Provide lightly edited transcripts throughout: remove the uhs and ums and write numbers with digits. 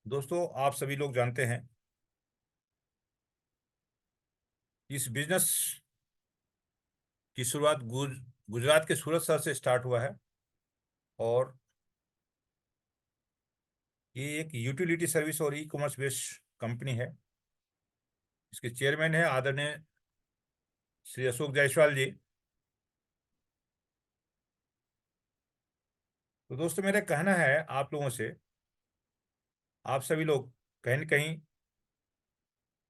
दोस्तों, आप सभी लोग जानते हैं इस बिजनेस की शुरुआत गुजरात के सूरत शहर से स्टार्ट हुआ है। और ये एक यूटिलिटी सर्विस और ई कॉमर्स बेस्ड कंपनी है। इसके चेयरमैन है आदरणीय श्री अशोक जायसवाल जी। तो दोस्तों, मेरा कहना है आप लोगों से, आप सभी लोग कहीं न कहीं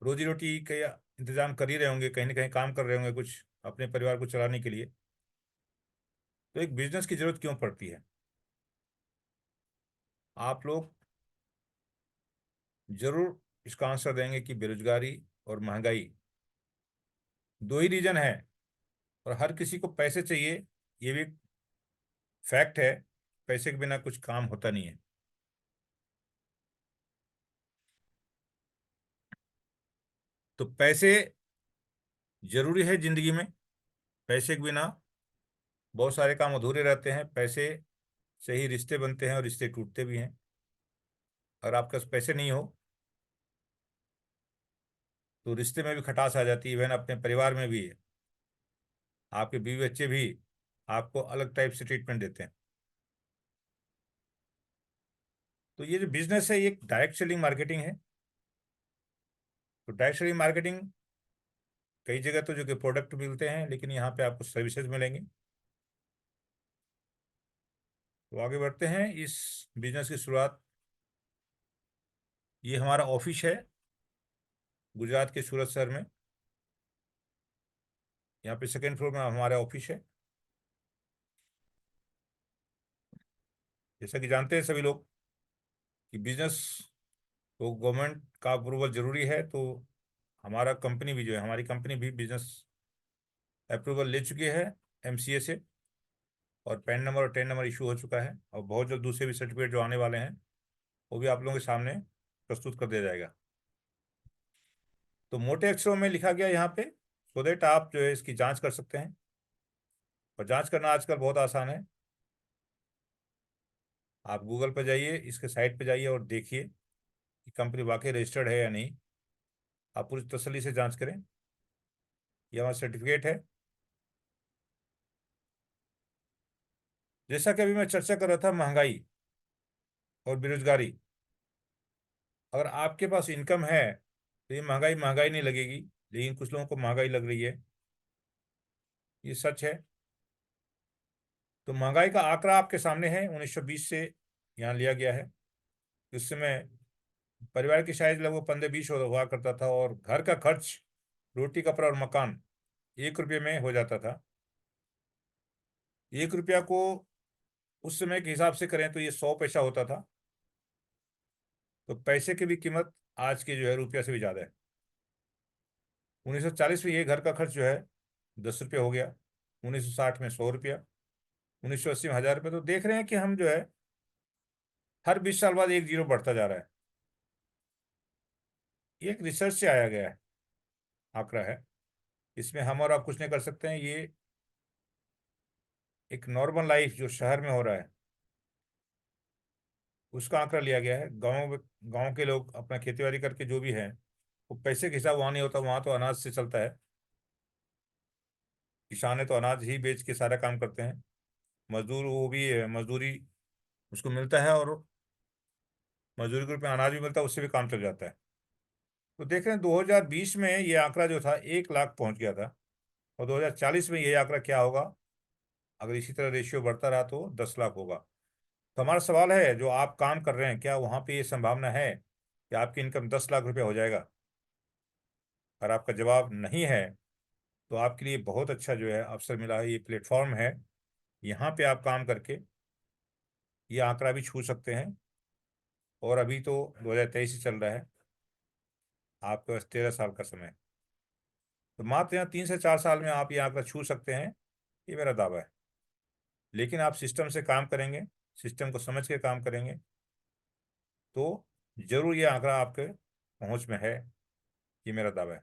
रोजी रोटी का इंतजाम कर ही रहे होंगे, कहीं ना कहीं काम कर रहे होंगे कुछ अपने परिवार को चलाने के लिए। तो एक बिजनेस की जरूरत क्यों पड़ती है? आप लोग जरूर इसका आंसर देंगे कि बेरोजगारी और महंगाई दो ही रीजन है। और हर किसी को पैसे चाहिए, ये भी फैक्ट है। पैसे के बिना कुछ काम होता नहीं है। तो पैसे जरूरी है जिंदगी में। पैसे के बिना बहुत सारे काम अधूरे रहते हैं। पैसे से ही रिश्ते बनते हैं और रिश्ते टूटते भी हैं। अगर आपके पास पैसे नहीं हो तो रिश्ते में भी खटास आ जाती है। इवन अपने परिवार में भी आपके बीवी बच्चे भी आपको अलग टाइप से ट्रीटमेंट देते हैं। तो ये जो बिजनेस है, ये डायरेक्ट सेलिंग मार्केटिंग है। तो डायरेक्ट सेलिंग मार्केटिंग कई जगह तो जो कि प्रोडक्ट मिलते हैं, लेकिन यहाँ पे आपको सर्विसेज मिलेंगी। तो आगे बढ़ते हैं इस बिजनेस की शुरुआत। ये हमारा ऑफिस है गुजरात के सूरत शहर में। यहाँ पे सेकेंड फ्लोर में हमारा ऑफिस है। जैसा कि जानते हैं सभी लोग कि बिजनेस को गवर्नमेंट का अप्रूवल जरूरी है। तो हमारा कंपनी भी जो है, हमारी कंपनी भी बिजनेस अप्रूवल ले चुकी है एमसीए से। और पैन नंबर और टेन नंबर इशू हो चुका है। और बहुत जल्द दूसरे भी सर्टिफिकेट जो आने वाले हैं वो भी आप लोगों के सामने प्रस्तुत कर दिया जाएगा। तो मोटे अक्षरों में लिखा गया यहाँ पे, सो देट आप जो है इसकी जांच कर सकते हैं। और जांच करना आजकल बहुत आसान है। आप गूगल पर जाइए, इसके साइट पे जाइए और देखिए कि कंपनी वाकई रजिस्टर्ड है या नहीं। आप पूरी तसल्ली से जांच करें। ये हमारा सर्टिफिकेट है। जैसा कि अभी मैं चर्चा कर रहा था, महंगाई और बेरोजगारी। अगर आपके पास इनकम है तो ये महंगाई महंगाई नहीं लगेगी। लेकिन कुछ लोगों को महंगाई लग रही है, ये सच है। तो महंगाई का आंकड़ा आपके सामने है, 1920 से यहाँ लिया गया है। उस समय परिवार की शायद लगभग 15-20 हुआ करता था। और घर का खर्च, रोटी कपड़ा और मकान 1 रुपये में हो जाता था। 1 रुपया को उस समय के हिसाब से करें तो ये 100 पैसा होता था। तो पैसे की भी कीमत आज के जो है रुपया से भी ज़्यादा है। 1940 में ये घर का खर्च जो है 10 रुपये हो गया। 1960 में 100 रुपया। 1980 में 1000 रुपये। तो देख रहे हैं कि हम जो है हर 20 साल बाद एक जीरो बढ़ता जा रहा है। ये एक रिसर्च से आया गया है, आंकड़ा है। इसमें हम और आप कुछ नहीं कर सकते हैं। ये एक नॉर्मल लाइफ जो शहर में हो रहा है उसका आंकड़ा लिया गया है। गाँव के लोग अपना खेती बाड़ी करके जो भी है, वो पैसे के हिसाब वहाँ नहीं होता। वहाँ तो अनाज से चलता है। किसान है तो अनाज ही बेच के सारा काम करते हैं। मजदूर, वो भी मजदूरी उसको मिलता है। और मजदूरी के रूप में अनाज भी मिलता है, उससे भी काम चल जाता है। तो देख रहे हैं 2020 में ये आंकड़ा जो था 1 लाख पहुंच गया था। और 2040 में ये आंकड़ा क्या होगा? अगर इसी तरह रेशियो बढ़ता रहा तो 10 लाख होगा। तो हमारा सवाल है, जो आप काम कर रहे हैं, क्या वहाँ पे ये संभावना है कि आपकी इनकम 10 लाख रुपया हो जाएगा? अगर आपका जवाब नहीं है तो आपके लिए बहुत अच्छा जो है अवसर मिला है, ये प्लेटफॉर्म है। यहाँ पे आप काम करके ये आंकड़ा भी छू सकते हैं। और अभी तो 2023 ही चल रहा है, आपके पास 13 साल का समय है। तो मात्र यहाँ 3 से 4 साल में आप ये आंकड़ा छू सकते हैं, ये मेरा दावा है। लेकिन आप सिस्टम से काम करेंगे, सिस्टम को समझ के काम करेंगे तो जरूर ये आंकड़ा आपके पहुंच में है, ये मेरा दावा है।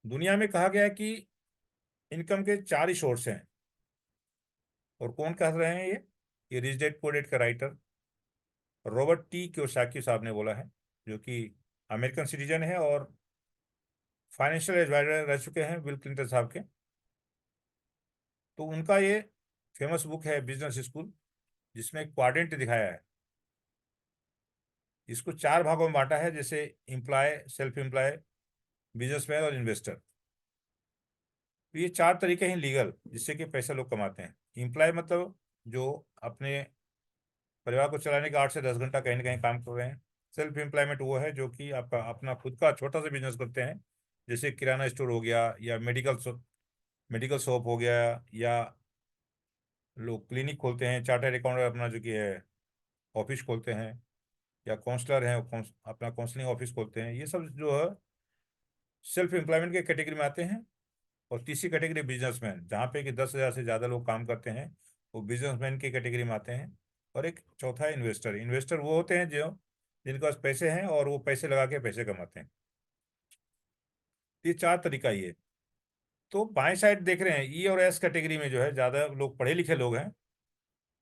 दुनिया में कहा गया है कि इनकम के 4 ही सोर्स हैं। और कौन कह रहे हैं ये रिच डैड पुअर डैड का राइटर रॉबर्ट टी कियोसाकी साहब ने बोला है, जो कि अमेरिकन सिटीजन है और फाइनेंशियल एडवाइजर रह चुके हैं बिल क्लिंटन साहब के। तो उनका ये फेमस बुक है बिजनेस स्कूल, जिसमें एक क्वाड्रेंट दिखाया है। इसको चार भागों में बांटा है, जैसे एम्प्लॉय, सेल्फ एम्प्लॉय, बिजनेसमैन और इन्वेस्टर। तो ये चार तरीके हैं लीगल जिससे कि पैसा लोग कमाते हैं। एम्प्लॉय मतलब जो अपने परिवार को चलाने के 8 से 10 घंटा कहीं ना कहीं काम कर रहे हैं। सेल्फ एम्प्लॉयमेंट वो है जो कि आपका अपना खुद का छोटा सा बिजनेस करते हैं, जैसे किराना स्टोर हो गया, या मेडिकल शॉप हो गया, या लोग क्लिनिक खोलते हैं, चार्टर्ड अकाउंटेंट अपना जो कि है ऑफिस खोलते हैं, या काउंसलर हैं वो अपना काउंसलिंग ऑफिस खोलते हैं। ये सब जो है सेल्फ एम्प्लॉयमेंट के कैटेगरी में आते हैं। और तीसरी कैटेगरी बिजनेसमैन, जहाँ पे कि 10,000 से ज़्यादा लोग काम करते हैं, वो बिजनेसमैन की कैटेगरी में आते हैं। और एक चौथा है इन्वेस्टर। इन्वेस्टर वो होते हैं जो जिनके पास पैसे हैं और वो पैसे लगा के पैसे कमाते हैं। ये चार तरीका ये। तो बाएं साइड देख रहे हैं, ई और एस कैटेगरी में जो है ज़्यादा लोग पढ़े लिखे लोग हैं,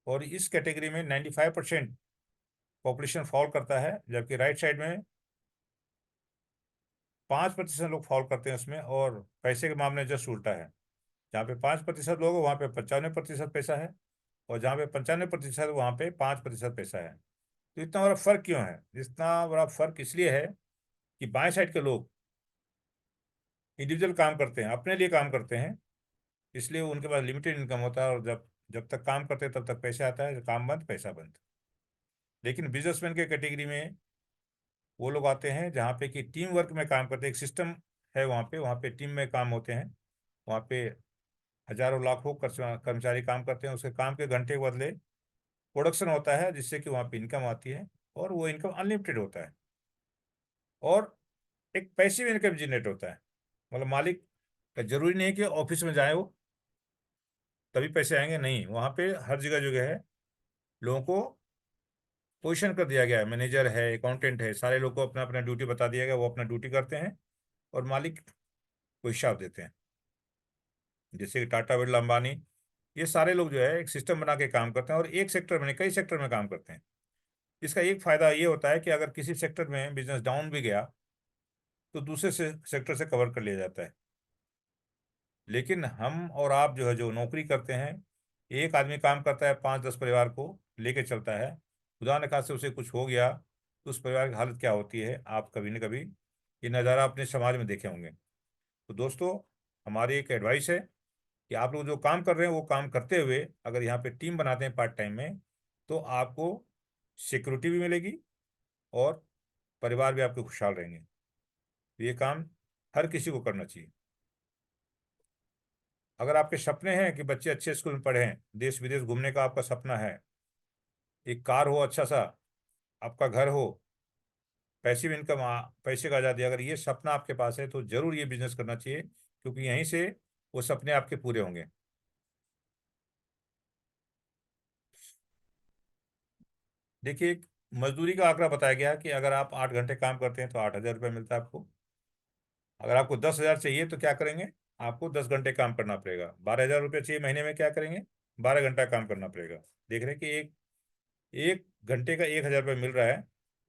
और इस कैटेगरी में 95% पॉपुलेशन फॉल करता है, जबकि राइट साइड में 5% लोग फॉल करते हैं उसमें। और पैसे के मामले में जस्ट उल्टा है, जहाँ पे 5% लोग हैं वहाँ पे 95% पैसा है, और जहाँ पे 95% वहाँ पे 5% पैसा है। तो इतना बड़ा फर्क क्यों है? इतना बड़ा फर्क इसलिए है कि बाएं साइड के लोग इंडिविजुअल काम करते हैं, अपने लिए काम करते हैं, इसलिए उनके पास लिमिटेड इनकम होता है, और जब जब तक काम करते हैं तब तक पैसा आता है, काम बंद पैसा बंद। लेकिन बिजनेसमैन के कैटेगरी में वो लोग आते हैं जहाँ पे कि टीम वर्क में काम करते हैं, एक सिस्टम है वहाँ पे टीम में काम होते हैं। वहाँ पे हजारों लाखों कर्मचारी काम करते हैं, उसके काम के घंटे के बदले प्रोडक्शन होता है, जिससे कि वहाँ पे इनकम आती है, और वो इनकम अनलिमिटेड होता है। और एक पैसिव इनकम जनरेट होता है। मतलब मालिक का जरूरी नहीं है कि ऑफिस में जाए वो तभी पैसे आएंगे, नहीं, वहाँ पे हर जगह जगह है, लोगों को पोजीशन कर दिया गया है, मैनेजर है, अकाउंटेंट है, सारे लोग को अपना अपना ड्यूटी बता दिया गया, वो अपना ड्यूटी करते हैं और मालिक को हिसाब देते हैं। जैसे कि टाटा, बिरला, अंबानी, ये सारे लोग जो है एक सिस्टम बना के काम करते हैं, और एक सेक्टर में नहीं कई सेक्टर में काम करते हैं। इसका एक फायदा ये होता है कि अगर किसी सेक्टर में बिजनेस डाउन भी गया तो दूसरे से सेक्टर से कवर कर लिया जाता है। लेकिन हम और आप जो है जो नौकरी करते हैं, एक आदमी काम करता है 5-10 परिवार को लेके चलता है। खुदा न खास्ते उसे कुछ हो गया तो उस परिवार की हालत क्या होती है, आप कभी न कभी ये नज़ारा अपने समाज में देखे होंगे। तो दोस्तों, हमारी एक एडवाइस है कि आप लोग जो काम कर रहे हैं वो काम करते हुए अगर यहाँ पे टीम बनाते हैं पार्ट टाइम में, तो आपको सिक्योरिटी भी मिलेगी और परिवार भी आपके खुशहाल रहेंगे। तो ये काम हर किसी को करना चाहिए। अगर आपके सपने हैं कि बच्चे अच्छे स्कूल में पढ़ें, देश विदेश घूमने का आपका सपना है, एक कार हो अच्छा सा, आपका घर हो, पैसिव इनकम, पैसे का आज़ादी, अगर ये सपना आपके पास है तो जरूर ये बिजनेस करना चाहिए, क्योंकि यहीं से वो सपने आपके पूरे होंगे। देखिए, एक मजदूरी का आंकड़ा बताया गया कि अगर आप 8 घंटे काम करते हैं तो 8,000 रुपये मिलता है आपको। अगर आपको 10,000 चाहिए तो क्या करेंगे? आपको 10 घंटे काम करना पड़ेगा। 12,000 रुपये चाहिए महीने में, क्या करेंगे? 12 घंटा काम करना पड़ेगा। देख रहे हैं कि एक एक घंटे का 1,000 रुपये मिल रहा है।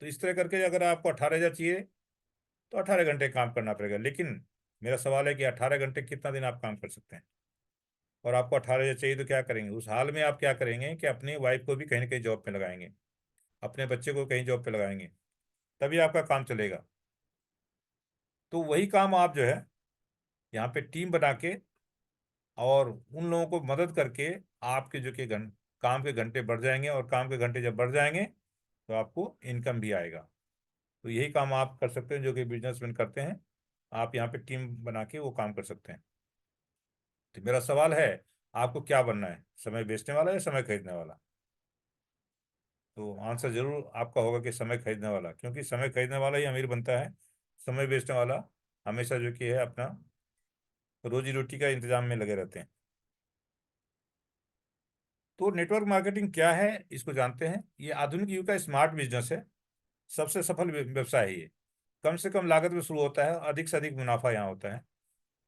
तो इस तरह करके अगर आपको 18,000 चाहिए तो 18 घंटे काम करना पड़ेगा। लेकिन मेरा सवाल है कि 18 घंटे कितना दिन आप काम कर सकते हैं? और आपको 18,000 चाहिए तो क्या करेंगे? उस हाल में आप क्या करेंगे कि अपनी वाइफ को भी कहीं ना कहीं जॉब पे लगाएंगे, अपने बच्चे को कहीं जॉब पे लगाएंगे, तभी आपका काम चलेगा। तो वही काम आप जो है यहाँ पे टीम बना के और उन लोगों को मदद करके आपके जो कि काम के घंटे बढ़ जाएंगे, और काम के घंटे जब बढ़ जाएंगे तो आपको इनकम भी आएगा। तो यही काम आप कर सकते हैं जो कि बिजनेसमैन करते हैं। आप यहाँ पे टीम बना के वो काम कर सकते हैं। तो मेरा सवाल है, आपको क्या बनना है, समय बेचने वाला या समय खरीदने वाला? तो आंसर जरूर आपका होगा कि समय खरीदने वाला, क्योंकि समय खरीदने वाला ही अमीर बनता है। समय बेचने वाला हमेशा जो कि है अपना रोजी रोटी का इंतजाम में लगे रहते हैं। तो नेटवर्क मार्केटिंग क्या है, इसको जानते हैं। ये आधुनिक युग का स्मार्ट बिजनेस है, सबसे सफल व्यवसाय है ये। कम से कम लागत में शुरू होता है, अधिक से अधिक मुनाफा यहाँ होता है।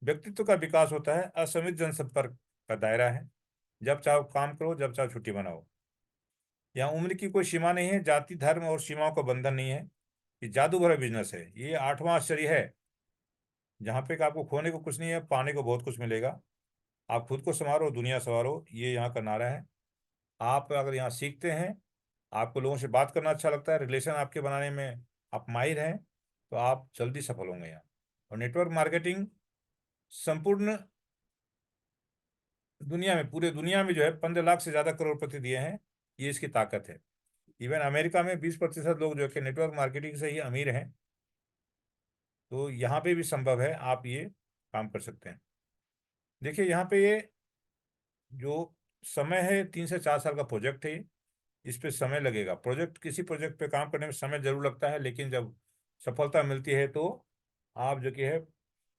व्यक्तित्व का विकास होता है, असीमित जनसंपर्क का दायरा है, जब चाहो काम करो, जब चाहो छुट्टी बनाओ। यहाँ उम्र की कोई सीमा नहीं है, जाति धर्म और सीमाओं का बंधन नहीं है। ये जादू भरा बिजनेस है, ये आठवां आश्चर्य है, जहाँ पे कि आपको खोने को कुछ नहीं है, पाने को बहुत कुछ मिलेगा। आप खुद को संवारो, दुनिया संवारो, ये यहाँ का नारा है। आप अगर यहाँ सीखते हैं, आपको लोगों से बात करना अच्छा लगता है, रिलेशन आपके बनाने में आप माहिर हैं, तो आप जल्दी सफल होंगे यहाँ। और नेटवर्क मार्केटिंग संपूर्ण दुनिया में, पूरे दुनिया में जो है 15 लाख से ज़्यादा करोड़पति दिए हैं, ये इसकी ताकत है। इवन अमेरिका में 20% लोग जो है कि नेटवर्क मार्केटिंग से ही अमीर हैं। तो यहाँ पे भी संभव है, आप ये काम कर सकते हैं। देखिए यहाँ पे ये जो समय है, 3 से 4 साल का प्रोजेक्ट है ये। इस पे समय लगेगा, प्रोजेक्ट, किसी प्रोजेक्ट पे काम करने में समय जरूर लगता है, लेकिन जब सफलता मिलती है तो आप जो कि है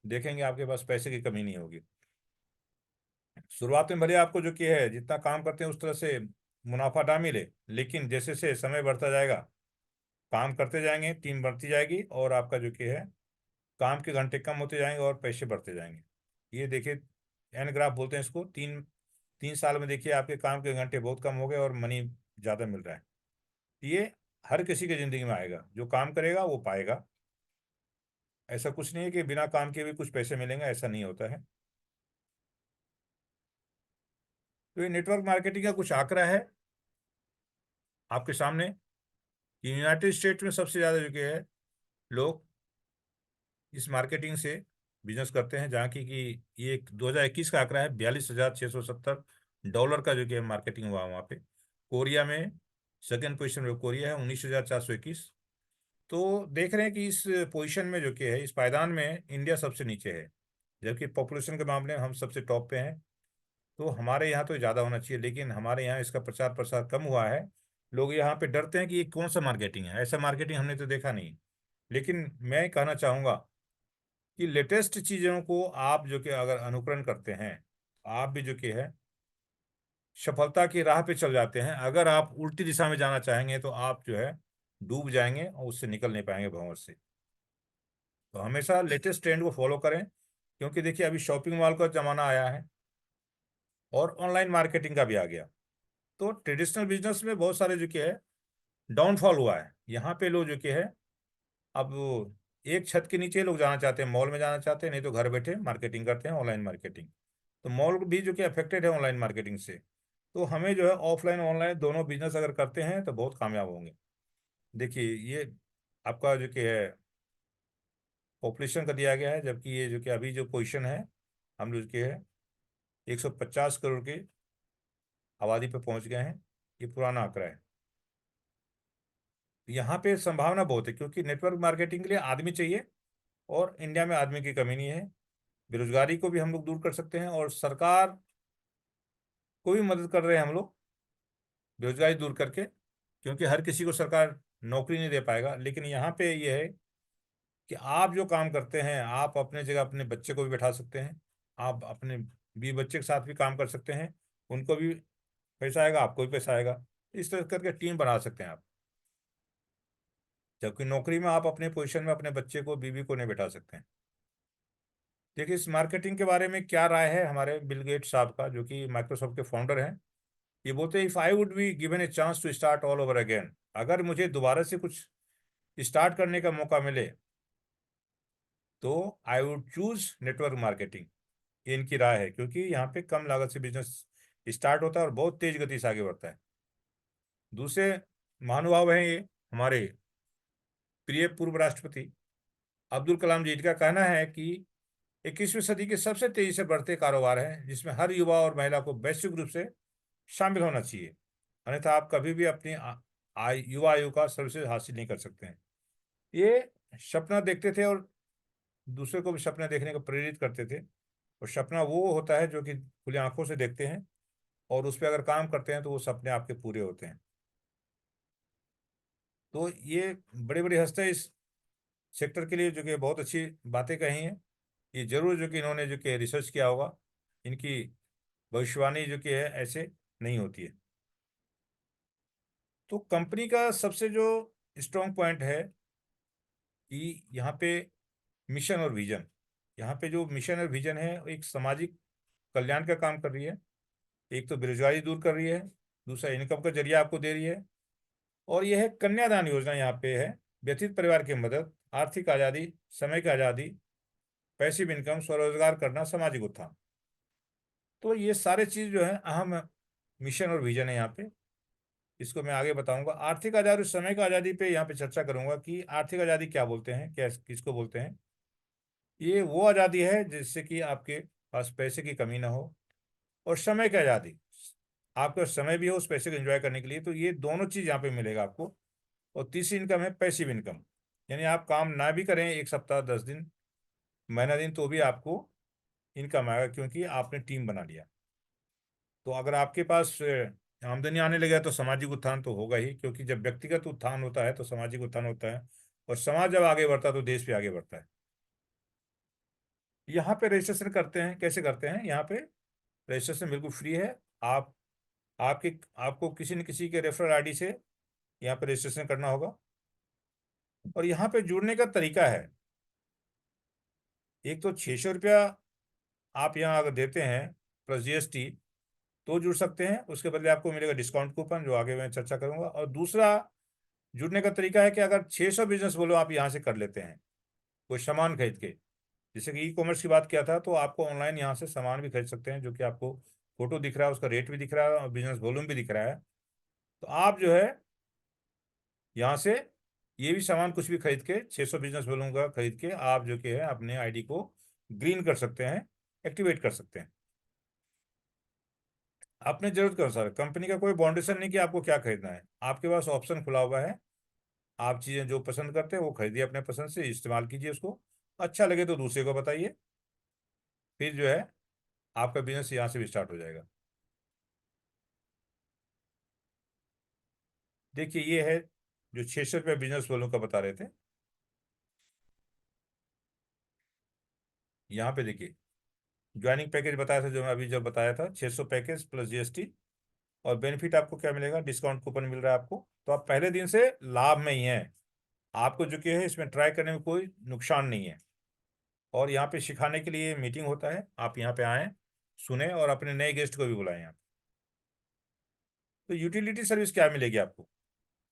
देखेंगे आपके पास पैसे की कमी नहीं होगी। शुरुआत में भले आपको जो कि है जितना काम करते हैं उस तरह से मुनाफा ना मिले, लेकिन जैसे जैसे समय बढ़ता जाएगा, काम करते जाएंगे, टीम बढ़ती जाएगी, और आपका जो कि है काम के घंटे कम होते जाएंगे और पैसे बढ़ते जाएंगे। ये देखिए, एन ग्राफ बोलते हैं इसको। तीन तीन साल में देखिए आपके काम के घंटे बहुत कम हो गए और मनी ज़्यादा मिल रहा है। ये हर किसी की ज़िंदगी में आएगा, जो काम करेगा वो पाएगा। ऐसा कुछ नहीं है कि बिना काम के भी कुछ पैसे मिलेंगे, ऐसा नहीं होता है। तो ये नेटवर्क मार्केटिंग का कुछ आंकड़ा है आपके सामने कि यूनाइटेड स्टेट में सबसे ज़्यादा जो कि है लोग इस मार्केटिंग से बिजनेस करते हैं, जहाँ की कि ये 2021 का आंकड़ा है, $42,670 का जो कि मार्केटिंग हुआ वहाँ पे। कोरिया में सेकेंड पोजीशन में कोरिया है, 19,421। तो देख रहे हैं कि इस पोजीशन में जो कि है, इस पायदान में इंडिया सबसे नीचे है, जबकि पॉपुलेशन के मामले में हम सबसे टॉप पे हैं। तो हमारे यहाँ तो ज़्यादा होना चाहिए, लेकिन हमारे यहाँ इसका प्रचार प्रसार कम हुआ है। लोग यहाँ पे डरते हैं कि ये कौन सा मार्केटिंग है, ऐसा मार्केटिंग हमने तो देखा नहीं। लेकिन मैं कहना चाहूँगा कि लेटेस्ट चीज़ों को आप जो कि अगर अनुकरण करते हैं, आप भी जो कि है सफलता की राह पे चल जाते हैं। अगर आप उल्टी दिशा में जाना चाहेंगे तो आप जो है डूब जाएंगे और उससे निकल नहीं पाएंगे भंवर से। तो हमेशा लेटेस्ट ट्रेंड को फॉलो करें, क्योंकि देखिए अभी शॉपिंग मॉल का जमाना आया है और ऑनलाइन मार्केटिंग का भी आ गया। तो ट्रेडिशनल बिजनेस में बहुत सारे जो कि है डाउनफॉल हुआ है। यहाँ पे लोग जो कि है अब एक छत के नीचे लोग जाना चाहते हैं, मॉल में जाना चाहते हैं, नहीं तो घर बैठे मार्केटिंग करते हैं, ऑनलाइन मार्केटिंग। तो मॉल भी जो कि अफेक्टेड है ऑनलाइन मार्केटिंग से। तो हमें जो है ऑफलाइन ऑनलाइन दोनों बिजनेस अगर करते हैं तो बहुत कामयाब होंगे। देखिए ये आपका जो कि है पॉपुलेशन का दिया गया है, जबकि ये जो कि अभी जो पोजीशन है, हम जो कि है 150 करोड़ की आबादी पे पहुंच गए हैं। ये पुराना आंकड़ा है। यहाँ पे संभावना बहुत है, क्योंकि नेटवर्क मार्केटिंग के लिए आदमी चाहिए, और इंडिया में आदमी की कमी नहीं है। बेरोजगारी को भी हम लोग दूर कर सकते हैं, और सरकार को भी मदद कर रहे हैं हम लोग बेरोजगारी दूर करके, क्योंकि हर किसी को सरकार नौकरी नहीं दे पाएगा। लेकिन यहाँ पे ये है कि आप जो काम करते हैं, आप अपने जगह अपने बच्चे को भी बैठा सकते हैं, आप अपने भी बच्चे के साथ भी काम कर सकते हैं, उनको भी पैसा आएगा, आपको भी पैसा आएगा। इस तरह करके टीम बना सकते हैं आप। जबकि नौकरी में आप अपने पोजीशन में अपने बच्चे को, बीवी को नहीं बैठा सकते हैं। देखिए इस मार्केटिंग के बारे में क्या राय है हमारे बिल गेट्स साहब का, जो कि माइक्रोसॉफ्ट के फाउंडर हैं। ये बोलते हैं, if I would be given a chance to start all over again, अगर मुझे दोबारा से कुछ स्टार्ट करने का मौका मिले तो I would choose network marketing. ये इनकी राय है, क्योंकि यहाँ पे कम लागत से बिजनेस स्टार्ट होता है और बहुत तेज गति से आगे बढ़ता है। दूसरे महानुभाव हैं ये हमारे प्रिय पूर्व राष्ट्रपति अब्दुल कलाम जी। का कहना है कि 21वीं सदी के सबसे तेजी से बढ़ते कारोबार है जिसमें हर युवा और महिला को वैश्विक रूप से शामिल होना चाहिए, अन्यथा आप कभी भी अपनी युवा आयु का सर्विसेज हासिल नहीं कर सकते हैं। ये सपना देखते थे और दूसरे को भी सपना देखने को प्रेरित करते थे। और सपना वो होता है जो कि खुली आंखों से देखते हैं, और उस पर अगर काम करते हैं तो वो सपने आपके पूरे होते हैं। तो ये बड़े बड़े हस्ती इस सेक्टर के लिए जो कि बहुत अच्छी बातें कही हैं। ये जरूर जो कि इन्होंने जो कि रिसर्च किया होगा, इनकी भविष्यवाणी जो कि है ऐसे नहीं होती है। तो कंपनी का सबसे जो स्ट्रॉन्ग पॉइंट है कि यहाँ पे मिशन और विजन। यहाँ पे जो मिशन और विजन है वो एक सामाजिक कल्याण का काम कर रही है। एक तो बेरोजगारी दूर कर रही है, दूसरा इनकम का जरिया आपको दे रही है, और यह है कन्यादान योजना यहाँ पे है। व्यथित परिवार की मदद, आर्थिक आज़ादी, समय की आज़ादी, पैसिव इनकम, स्वरोजगार करना, सामाजिक उत्थान। तो ये सारे चीज जो है अहम मिशन और विजन है यहाँ पे। इसको मैं आगे बताऊंगा। आर्थिक आज़ादी और समय की आज़ादी पे यहाँ पे चर्चा करूंगा कि आर्थिक आज़ादी क्या बोलते हैं, क्या किसको बोलते हैं। ये वो आज़ादी है जिससे कि आपके पास पैसे की कमी ना हो, और समय की आज़ादी, आपके पास समय भी हो उस पैसे को एंजॉय करने के लिए। तो ये दोनों चीज़ यहाँ पे मिलेगा आपको। और तीसरी इनकम है पैसिव इनकम, यानी आप काम ना भी करें 1 सप्ताह, 10 दिन, महीना दिन, तो भी आपको इनकम आएगा, क्योंकि आपने टीम बना लिया। तो अगर आपके पास आमदनी आने लगे तो सामाजिक उत्थान तो होगा ही, क्योंकि जब व्यक्तिगत उत्थान होता है तो सामाजिक उत्थान होता है, और समाज जब आगे बढ़ता है तो देश भी आगे बढ़ता है। यहाँ पे रजिस्ट्रेशन करते हैं, कैसे करते हैं? यहाँ पे रजिस्ट्रेशन बिल्कुल फ्री है। आप आपके आपको किसी न किसी के रेफरल आईडी से यहाँ पे रजिस्ट्रेशन करना होगा। और यहाँ पे जुड़ने का तरीका है, एक तो 600 रुपया आप यहाँ अगर देते हैं प्लस जीएसटी, तो जुड़ सकते हैं। उसके बदले आपको मिलेगा डिस्काउंट कूपन, जो आगे मैं चर्चा करूंगा। और दूसरा जुड़ने का तरीका है कि अगर 600 बिजनेस बोलो आप यहाँ से कर लेते हैं कोई सामान खरीद के, जैसे कि ई कॉमर्स की बात किया था, तो आपको ऑनलाइन यहाँ से सामान भी खरीद सकते हैं, जो कि आपको फोटो दिख रहा है, उसका रेट भी दिख रहा है, और बिजनेस वॉल्यूम भी दिख रहा है। तो आप जो है यहाँ से ये भी सामान कुछ भी खरीद के, 600 बिजनेस वॉल्यूम का खरीद के, आप जो कि है अपने आईडी को ग्रीन कर सकते हैं, एक्टिवेट कर सकते हैं अपने जरूरत के अनुसार। कंपनी का कोई बाउंडेशन नहीं कि आपको क्या खरीदना है, आपके पास ऑप्शन खुला हुआ है। आप चीज़ें जो पसंद करते हैं वो खरीदिए, अपने पसंद से इस्तेमाल कीजिए उसको। अच्छा लगे तो दूसरे को बताइए, फिर जो है आपका बिजनेस यहाँ से भी स्टार्ट हो जाएगा। देखिए ये है जो 600 रुपये बिजनेस वालों का बता रहे थे। यहाँ पे देखिए ज्वाइनिंग पैकेज बताया था, जो मैं अभी जब बताया था, 600 पैकेज प्लस जीएसटी। और बेनिफिट आपको क्या मिलेगा? डिस्काउंट कूपन मिल रहा है आपको, तो आप पहले दिन से लाभ में ही हैं। आपको जो कि है इसमें ट्राई करने में कोई नुकसान नहीं है। और यहाँ पे सिखाने के लिए मीटिंग होता है, आप यहाँ पे आएँ, सुने, और अपने नए गेस्ट को भी बुलाएं यहाँ पे। तो यूटिलिटी सर्विस क्या मिलेगी आपको?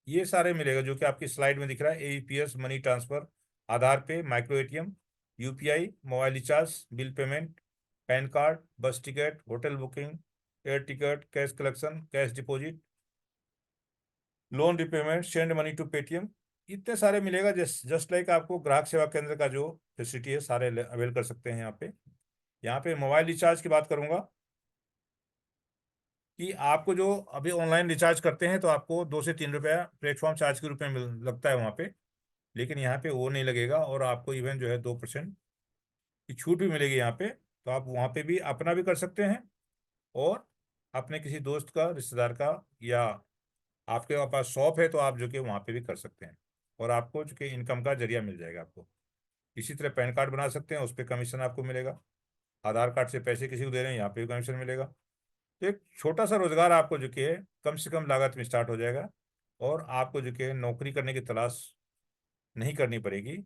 ये सारे मिलेगा जो कि आपकी स्लाइड में दिख रहा है। AEPS, money transfer, Aadhaar pay, micro ATM, UPI, mobile recharge, bill payment, PAN card, bus ticket, hotel booking, air ticket, cash collection, cash deposit, loan repayment, send money to Paytm. इतने सारे मिलेगा। जस्ट लाइक आपको ग्राहक सेवा केंद्र का जो facility है सारे अवेल कर सकते हैं यहाँ पे। यहाँ पे मोबाइल रिचार्ज की बात करूंगा कि आपको जो अभी ऑनलाइन रिचार्ज करते हैं तो आपको 2 से 3 रुपया प्लेटफॉर्म चार्ज के रूप में लगता है वहाँ पे, लेकिन यहाँ पे वो नहीं लगेगा। और आपको इवन जो है 2% की छूट भी मिलेगी यहाँ पे। तो आप वहाँ पे भी अपना भी कर सकते हैं, और अपने किसी दोस्त का, रिश्तेदार का, या आपके पास शॉप है तो आप जो कि वहाँ पे भी कर सकते हैं, और आपको जो कि इनकम का जरिया मिल जाएगा आपको। इसी तरह पैन कार्ड बना सकते हैं, उस पर कमीशन आपको मिलेगा। आधार कार्ड से पैसे किसी को दे रहे हैं, यहाँ पे भी कमीशन मिलेगा। तो एक छोटा सा रोजगार आपको जो कि है कम से कम लागत में स्टार्ट हो जाएगा, और आपको जो कि है नौकरी करने की तलाश नहीं करनी पड़ेगी,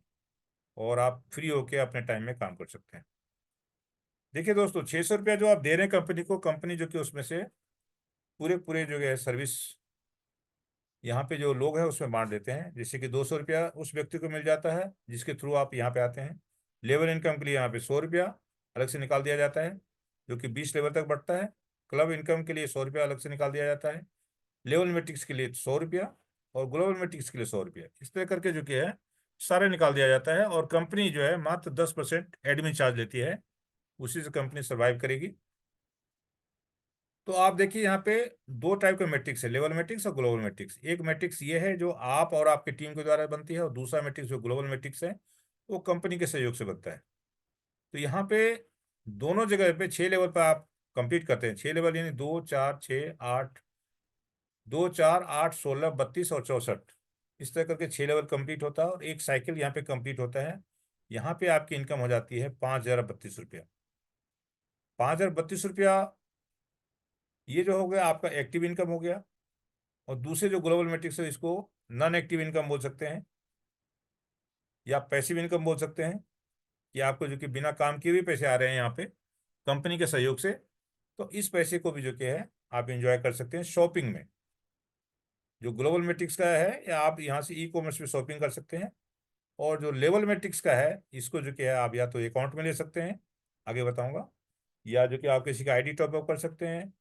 और आप फ्री होके अपने टाइम में काम कर सकते हैं। देखिए दोस्तों, 600 रुपया जो आप दे रहे हैं कंपनी को, कंपनी जो कि उसमें से पूरे पूरे जो है सर्विस यहाँ पे जो लोग हैं उसमें बांट देते हैं। जैसे कि 200 रुपया उस व्यक्ति को मिल जाता है जिसके थ्रू आप यहाँ पे आते हैं। लेबर इनकम के लिए यहाँ पे 100 रुपया अलग से निकाल दिया जाता है, जो कि 20 लेबर तक बढ़ता है। क्लब इनकम के लिए 100 रुपया अलग से निकाल दिया जाता है। लेवल मेट्रिक्स के लिए 100 रुपया, और ग्लोबल मेट्रिक्स के लिए 100 रुपया। इस तरह करके जो कि है सारे निकाल दिया जाता है। और कंपनी जो है मात्र 10% एडमिन चार्ज लेती है, उसी से कंपनी सर्वाइव करेगी। तो आप देखिए यहाँ पे दो टाइप के मैट्रिक्स है, लेवल मैट्रिक्स और ग्लोबल मैट्रिक्स। एक मैट्रिक्स ये है जो आप और आपकी टीम के द्वारा बनती है, और दूसरा मैट्रिक्स जो ग्लोबल मैट्रिक्स है वो कंपनी के सहयोग से बनता है। तो यहाँ पे दोनों जगह पे 6 लेवल पर आप कंप्लीट करते हैं। 6 लेवल यानी 2, 4, 6, 8, 2, 4, 8, 16, 32 और 64। इस तरह करके 6 लेवल कंप्लीट होता है, और एक साइकिल यहाँ पे कंप्लीट होता है। यहाँ पे आपकी इनकम हो जाती है 5,032 रुपया। 5,032 रुपया ये जो हो गया आपका एक्टिव इनकम हो गया। और दूसरे जो ग्लोबल मैट्रिक्स है इसको नॉन एक्टिव इनकम बोल सकते हैं, या पैसिव इनकम बोल सकते हैं, कि आपको जो कि बिना काम किए भी पैसे आ रहे हैं यहाँ पे कंपनी के सहयोग से। तो इस पैसे को भी जो कि है आप इंजॉय कर सकते हैं शॉपिंग में, जो ग्लोबल मैट्रिक्स का है, या आप यहाँ से ई कॉमर्स में शॉपिंग कर सकते हैं। और जो लेवल मैट्रिक्स का है, इसको जो कि है आप या तो अकाउंट में ले सकते हैं, आगे बताऊंगा, या जो कि आप किसी का आईडी टॉप अप कर सकते हैं,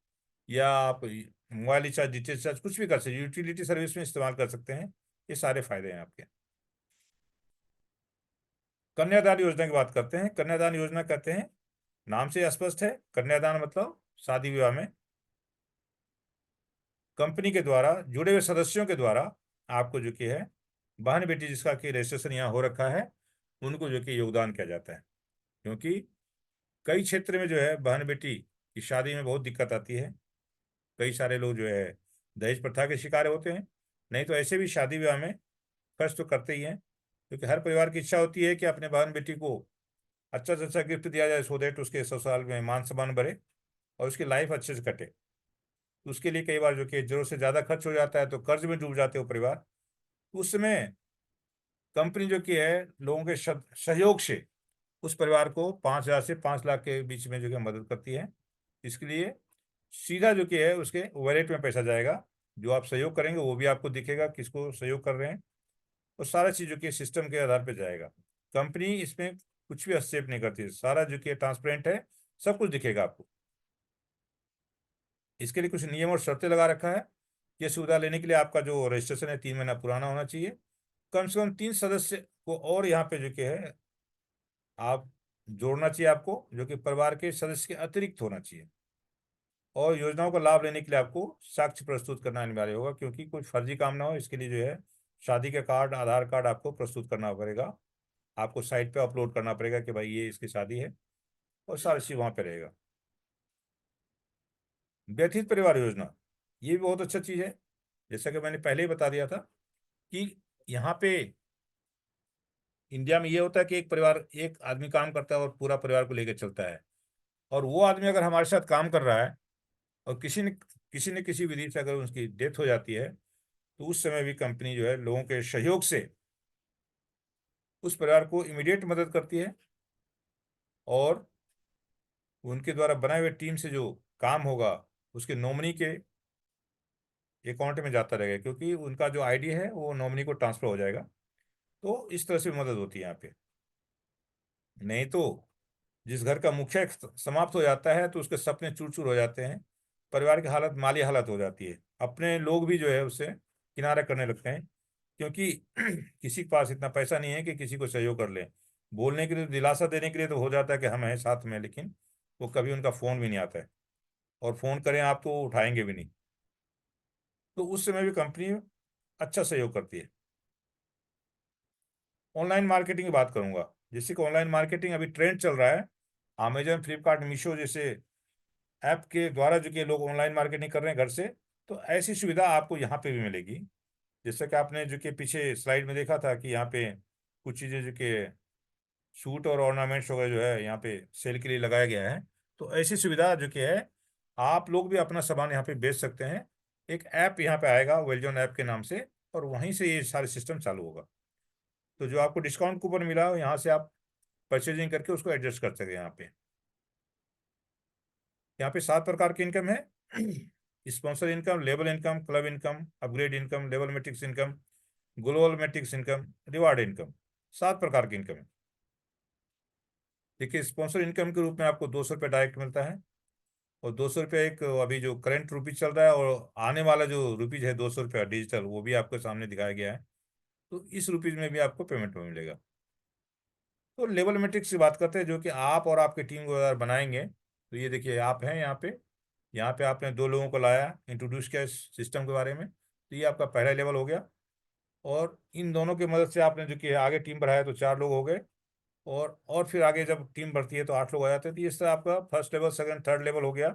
या आप मोबाइल रिचार्ज, डिटेल रिचार्ज, कुछ भी कर सकते हैं, यूटिलिटी सर्विस में इस्तेमाल कर सकते हैं। ये सारे फायदे हैं आपके। कन्यादान योजना की बात करते हैं। कन्यादान योजना कहते हैं, नाम से स्पष्ट है, कन्यादान मतलब शादी विवाह में कंपनी के द्वारा जुड़े हुए सदस्यों के द्वारा आपको जो कि है बहन बेटी जिसका कि रजिस्ट्रेशन यहाँ हो रखा है, उनको जो कि योगदान किया जाता है। क्योंकि कई क्षेत्र में जो है बहन बेटी की शादी में बहुत दिक्कत आती है। कई सारे लोग जो है दहेज प्रथा के शिकार होते हैं, नहीं तो ऐसे भी शादी विवाह में खर्च तो करते ही हैं। क्योंकि हर परिवार की इच्छा होती है कि अपने बहन बेटी को अच्छा से अच्छा गिफ्ट दिया जाए, सो दैट उसके ससुराल में मान सम्मान बढ़े और उसकी लाइफ अच्छे से कटे। तो उसके लिए कई बार जो कि जरूरत से ज़्यादा खर्च हो जाता है, तो कर्ज में डूब जाते हो परिवार। उस समय कंपनी जो कि है लोगों के सहयोग से उस परिवार को 5,000 से 5 लाख के बीच में जो कि मदद करती है। इसके लिए सीधा जो कि है उसके वॉलेट में पैसा जाएगा। जो आप सहयोग करेंगे वो भी आपको दिखेगा किसको सहयोग कर रहे हैं, और सारा चीज़ जो कि सिस्टम के आधार पर जाएगा। कंपनी इसमें कुछ भी हस्तक्षेप नहीं करती है, सारा जो कि ट्रांसपेरेंट है, सब कुछ दिखेगा आपको। इसके लिए कुछ नियम और शर्तें लगा रखा है। ये सुविधा लेने के लिए आपका जो रजिस्ट्रेशन है 3 महीना पुराना होना चाहिए। कम से कम 3 सदस्य को और यहाँ पे जो कि है आप जोड़ना चाहिए आपको, जो कि परिवार के सदस्य के अतिरिक्त होना चाहिए। और योजनाओं का लाभ लेने के लिए आपको साक्ष्य प्रस्तुत करना अनिवार्य होगा, क्योंकि कोई फर्जी काम ना हो, इसके लिए जो है शादी का कार्ड, आधार कार्ड आपको प्रस्तुत करना पड़ेगा। आपको साइट पे अपलोड करना पड़ेगा कि भाई ये इसकी शादी है, और सारी चीज़ वहाँ पे रहेगा। व्यथित परिवार योजना, ये भी बहुत अच्छा चीज़ है। जैसा कि मैंने पहले ही बता दिया था कि यहाँ पे इंडिया में ये होता है कि एक परिवार, एक आदमी काम करता है और पूरा परिवार को लेकर चलता है। और वो आदमी अगर हमारे साथ काम कर रहा है और किसी न किसी विधि से अगर उसकी डेथ हो जाती है, तो उस समय भी कंपनी जो है लोगों के सहयोग से उस परिवार को इमीडिएट मदद करती है। और उनके द्वारा बनाए हुए टीम से जो काम होगा उसके नॉमिनी के अकाउंट में जाता रहेगा, क्योंकि उनका जो आईडी है वो नॉमिनी को ट्रांसफर हो जाएगा। तो इस तरह से मदद होती है यहाँ पे। नहीं तो जिस घर का मुखिया समाप्त हो जाता है तो उसके सपने चूर चूर हो जाते हैं, परिवार की हालत माली हालत हो जाती है, अपने लोग भी जो है उससे किनारा करने लगते हैं। क्योंकि किसी के पास इतना पैसा नहीं है कि किसी को सहयोग कर ले। बोलने के लिए, दिलासा देने के लिए तो हो जाता है कि हम हैं साथ में, लेकिन वो कभी उनका फ़ोन भी नहीं आता है, और फ़ोन करें आप तो वो उठाएंगे भी नहीं। तो उस समय भी कंपनी अच्छा सहयोग करती है। ऑनलाइन मार्केटिंग की बात करूंगा। जैसे कि ऑनलाइन मार्केटिंग अभी ट्रेंड चल रहा है, अमेजन, फ्लिपकार्ट, मीशो जैसे ऐप के द्वारा जो कि लोग ऑनलाइन मार्केटिंग कर रहे हैं घर से। तो ऐसी सुविधा आपको यहाँ पे भी मिलेगी। जैसा कि आपने जो कि पीछे स्लाइड में देखा था कि यहाँ पे कुछ चीज़ें जो कि सूट और ऑर्नामेंट्स वगैरह जो है यहाँ पे सेल के लिए लगाया गया है। तो ऐसी सुविधा जो कि है, आप लोग भी अपना सामान यहाँ पे बेच सकते हैं। एक ऐप यहाँ पे आएगा वेलजॉन ऐप के नाम से, और वहीं से ये सारे सिस्टम चालू होगा। तो जो आपको डिस्काउंट कूपन मिला हो, यहाँ से आप परचेजिंग करके उसको एडजस्ट कर सकते हैं। यहाँ पे 7 प्रकार की इनकम है। Sponsor income, label income, club income, upgrade income, level matrix income, global matrix income, reward income. 7 प्रकार की इनकम है। देखिए, स्पॉन्सर इनकम के रूप में आपको 200 रुपये डायरेक्ट मिलता है, और 200 रुपये एक अभी जो करंट रुपीज चल रहा है, और आने वाला जो रुपीज है 200 रुपया डिजिटल, वो भी आपके सामने दिखाया गया है। तो इस रुपीज में भी आपको पेमेंट में मिलेगा। तो लेवल मैट्रिक्स की बात करते हैं, जो कि आप और आपकी टीम को अगर बनाएंगे, तो ये देखिए आप हैं यहाँ पे। यहाँ पे आपने 2 लोगों को लाया, इंट्रोड्यूस किया इस सिस्टम के बारे में, तो ये आपका पहला लेवल हो गया। और इन दोनों की मदद से आपने जो कि आगे टीम बढ़ाया तो 4 लोग हो गए। और फिर आगे जब टीम बढ़ती है तो 8 लोग आ जाते हैं। तो इस तरह आपका first level, second, third level हो गया।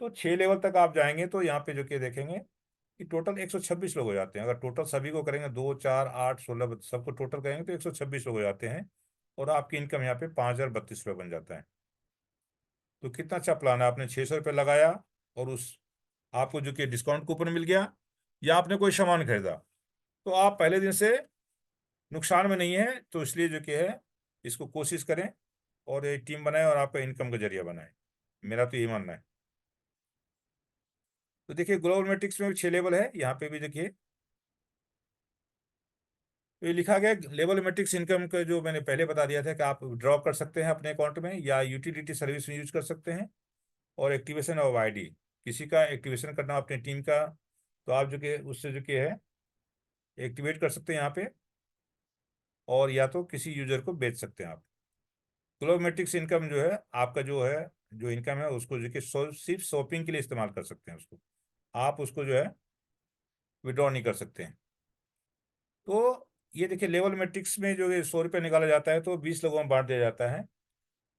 तो 6 लेवल तक आप जाएंगे तो यहाँ पे जो कि देखेंगे कि टोटल 126 लोग हो जाते हैं। अगर टोटल सभी को करेंगे, 2, 4, 8, 16 सबको टोटल करेंगे तो 126 लोग हो जाते हैं। और आपकी इनकम यहाँ पे 5,032 रुपये बन जाता है। तो कितना अच्छा प्लान है। आपने 600 रुपये लगाया, और उस आपको जो कि डिस्काउंट कूपन मिल गया, या आपने कोई सामान खरीदा, तो आप पहले दिन से नुकसान में नहीं है। तो इसलिए जो कि है, इसको कोशिश करें और एक टीम बनाएं और आपका इनकम का जरिया बनाएं। मेरा तो यही मानना है। तो देखिए ग्लोबल मैट्रिक्स में भी 6 लेवल है, यहाँ पे भी देखिए तो ये लिखा गया लेवल मैट्रिक्स इनकम का, जो मैंने पहले बता दिया था कि आप ड्रॉ कर सकते हैं अपने अकाउंट में या यूटिलिटी सर्विस में यूज कर सकते हैं। और एक्टिवेशन ऑफ आईडी, किसी का एक्टिवेशन करना अपनी टीम का, तो आप जो कि उससे जो कि है एक्टिवेट कर सकते हैं यहाँ पे, और या तो किसी यूजर को बेच सकते हैं आप। ग्लोबोमेट्रिक्स इनकम जो है आपका जो है, जो इनकम है उसको जो कि सिर्फ शॉपिंग के लिए इस्तेमाल कर सकते हैं उसको, आप उसको जो है विड्रॉ नहीं कर सकते हैं। तो ये देखिए लेवल मैट्रिक्स में जो ये 100 रुपये निकाला जाता है तो 20 लोगों में बांट दिया जाता है।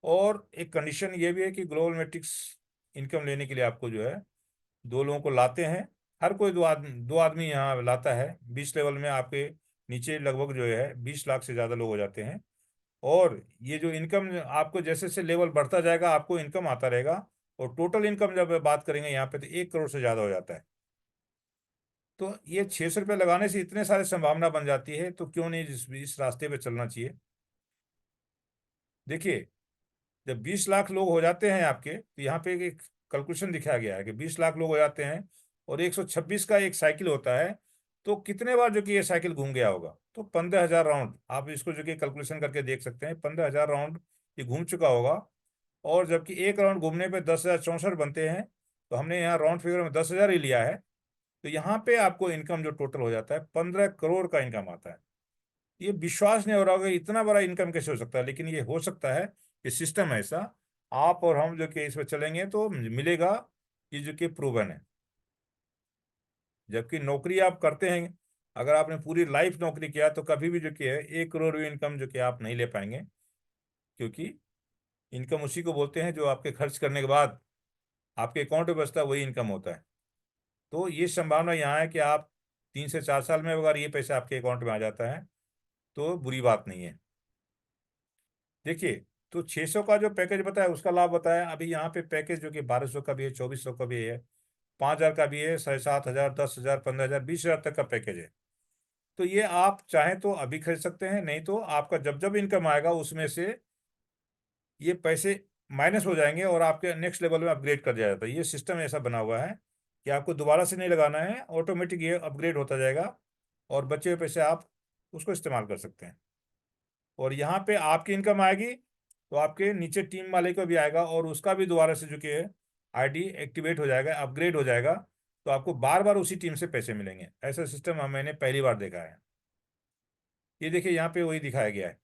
और एक कंडीशन ये भी है कि ग्लोबल मैट्रिक्स इनकम लेने के लिए आपको जो है 2 लोगों को लाते हैं। हर कोई 2 आदमी यहाँ लाता है। 20 लेवल में आपके नीचे लगभग जो है 20 लाख से ज़्यादा लोग हो जाते हैं। और ये जो इनकम आपको जैसे जैसे लेवल बढ़ता जाएगा आपको इनकम आता रहेगा। और टोटल इनकम जब बात करेंगे यहाँ पे तो 1 करोड़ से ज़्यादा हो जाता है। तो ये 600 रुपये लगाने से इतने सारे संभावना बन जाती है, तो क्यों नहीं इस रास्ते पे चलना चाहिए। देखिए जब 20 लाख लोग हो जाते हैं आपके, तो यहाँ पे एक कैलकुलेशन दिखाया गया है कि 20 लाख लोग हो जाते हैं और 126 का एक साइकिल होता है। तो कितने बार जो कि ये साइकिल घूम गया होगा, तो 15,000 राउंड आप इसको जो कि कैलकुलेशन करके देख सकते हैं, 15,000 राउंड ये घूम चुका होगा। और जबकि एक राउंड घूमने पे 10,064 बनते हैं, तो हमने यहाँ राउंड फिगर में 10,000 ही लिया है। तो यहाँ पे आपको इनकम जो टोटल हो जाता है 15 करोड़ का इनकम आता है। ये विश्वास नहीं हो रहा होगा इतना बड़ा इनकम कैसे हो सकता है, लेकिन ये हो सकता है। ये सिस्टम है ऐसा। आप और हम जो कि इस पर चलेंगे तो मिलेगा, ये जो कि प्रूवन है। जबकि नौकरी आप करते हैं, अगर आपने पूरी लाइफ नौकरी किया तो कभी भी जो कि है 1 करोड़ भी इनकम जो कि आप नहीं ले पाएंगे। क्योंकि इनकम उसी को बोलते हैं जो आपके खर्च करने के बाद आपके अकाउंट में बचता है, वही इनकम होता है। तो ये संभावना यहाँ है कि आप 3 से 4 साल में अगर ये पैसा आपके अकाउंट में आ जाता है तो बुरी बात नहीं है। देखिए तो 600 का जो पैकेज बताया उसका लाभ बताया। अभी यहाँ पे पैकेज जो कि 1200 का भी है, 2400 का भी है, 5,000 का भी है, 7,500, 10,000, 15,000, 20,000 तक का पैकेज है। तो ये आप चाहें तो अभी खरीद सकते हैं, नहीं तो आपका जब जब इनकम आएगा उसमें से ये पैसे माइनस हो जाएंगे और आपके नेक्स्ट लेवल में अपग्रेड कर दिया जाता है। ये सिस्टम ऐसा बना हुआ है कि आपको दोबारा से नहीं लगाना है, ऑटोमेटिक ये अपग्रेड होता जाएगा और बचे हुए पैसे आप उसको इस्तेमाल कर सकते हैं। और यहाँ पे आपकी इनकम आएगी तो आपके नीचे टीम वाले को भी आएगा और उसका भी दोबारा से जो कि है आईडी एक्टिवेट हो जाएगा, अपग्रेड हो जाएगा। तो आपको बार बार उसी टीम से पैसे मिलेंगे। ऐसा सिस्टम मैंने पहली बार देखा है। ये देखिए यहाँ पे वही दिखाया गया है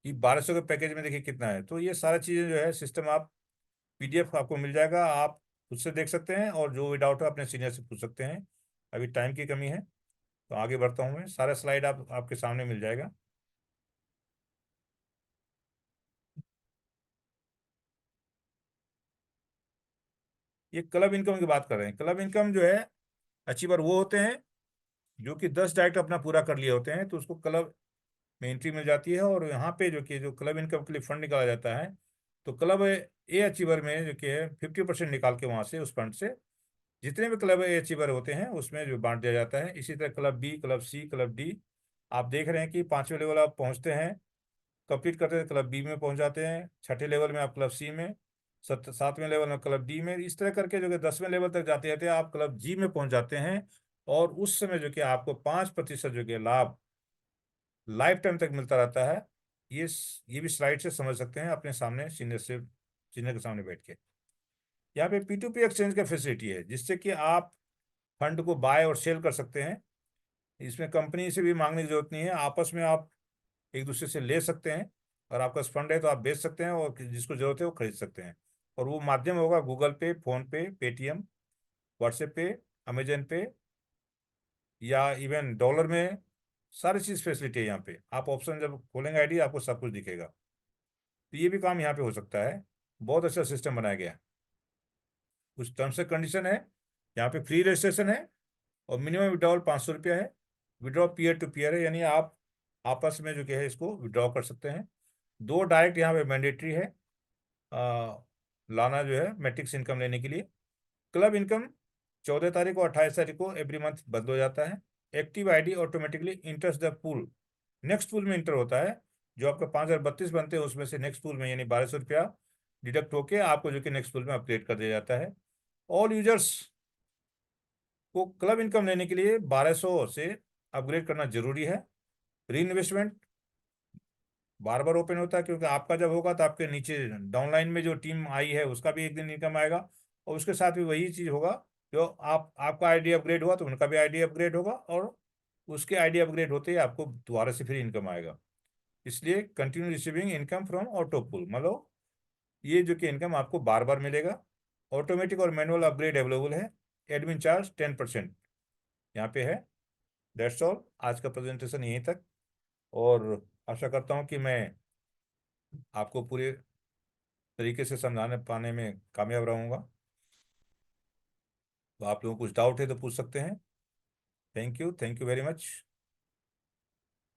कि 1200 के पैकेज में देखिए कितना है। तो ये सारा चीज़ें जो है सिस्टम आप पीडीएफ आपको मिल जाएगा, आप खुद से देख सकते हैं और जो भी डाउट है अपने सीनियर से पूछ सकते हैं। अभी टाइम की कमी है तो आगे बढ़ता हूँ मैं। सारा स्लाइड आपके सामने मिल जाएगा। ये क्लब इनकम की बात कर रहे हैं। क्लब इनकम जो है अचीवर वो होते हैं जो कि 10 डायरेक्ट अपना पूरा कर लिए होते हैं, तो उसको क्लब में एंट्री मिल जाती है। और यहाँ पे जो कि जो क्लब इनकम के लिए फंड निकाला जाता है, तो क्लब ए अचीवर में जो कि है 50% निकाल के वहाँ से उस फंड से जितने भी क्लब ए अचीवर होते हैं उसमें जो बांट दिया जाता है। इसी तरह क्लब बी, क्लब सी, क्लब डी, आप देख रहे हैं कि 5वें लेवल आप पहुँचते हैं, कंप्लीट करते हैं क्लब बी में पहुंच जाते हैं, 6ठे लेवल में आप क्लब सी में, 7वें लेवल में क्लब डी में, इस तरह करके जो कि 10वें लेवल तक जाते जाते आप क्लब जी में पहुंच जाते हैं। और उस समय जो कि आपको 5% जो कि लाभ लाइफ टाइम तक मिलता रहता है। ये भी स्लाइड से समझ सकते हैं अपने सामने सीनियर के सामने बैठ के। यहाँ पे P2P एक्सचेंज का फैसिलिटी है जिससे कि आप फंड को बाय और सेल कर सकते हैं। इसमें कंपनी से भी मांगने की जरूरत नहीं है, आपस में आप एक दूसरे से ले सकते हैं। और आपका फंड है तो आप बेच सकते हैं और जिसको जरूरत है वो खरीद सकते हैं। और वो माध्यम होगा गूगल पे, फोन पे, पेटीएम, व्हाट्सएप पे, अमेजन पे, या इवन डॉलर में। सारी चीज़ फैसिलिटी है यहाँ पे। आप ऑप्शन जब खोलेंगे आईडी आपको सब कुछ दिखेगा। तो ये भी काम यहाँ पे हो सकता है। बहुत अच्छा सिस्टम बनाया गया है। कुछ टर्म्स एंड कंडीशन है। यहाँ पे फ्री रजिस्ट्रेशन है और मिनिमम विड्रॉल 500 रुपया है। विड्रॉ पीयर टू पीयर है, यानी आप आपस में जो कि है इसको विड्रॉ कर सकते हैं। 2 डायरेक्ट यहाँ पे मैंडेटरी है लाना जो है मैट्रिक्स इनकम लेने के लिए। क्लब इनकम 14 तारीख और 28 तारीख को एवरी मंथ बंद हो जाता है। Active ID automatically इंटर्स the pool, next pool में इंटर होता है। जो आपका 5,032 बनते हैं उसमें से नेक्स्ट पूल में यानी 1,200 रुपया डिडक्ट होके आपको जो कि नेक्स्ट पुल में अपग्रेड कर दिया जाता है। ऑल यूजर्स को क्लब इनकम लेने के लिए 1200 से अपग्रेड करना जरूरी है। री इन्वेस्टमेंट बार बार ओपन होता है, क्योंकि आपका जब होगा तो आपके नीचे डाउनलाइन में जो टीम आई है उसका भी एक दिन इनकम आएगा, और उसके साथ भी वही चीज़ होगा। जो आपका आईडी अपग्रेड हुआ तो उनका भी आईडी अपग्रेड होगा, और उसके आईडी अपग्रेड होते ही आपको दोबारा से फिर इनकम आएगा। इसलिए continue receiving income from auto pool, मतलब ये जो कि इनकम आपको बार बार मिलेगा। ऑटोमेटिक और मैनुअल अपग्रेड अवेलेबल है। एडमिन चार्ज 10% यहाँ पे है। दैट्स ऑल, आज का प्रेजेंटेशन यहीं तक, और आशा करता हूँ कि मैं आपको पूरे तरीके से समझाने पाने में कामयाब रहूँगा। तो आप लोगों को कुछ डाउट है तो पूछ सकते हैं। Thank you very much.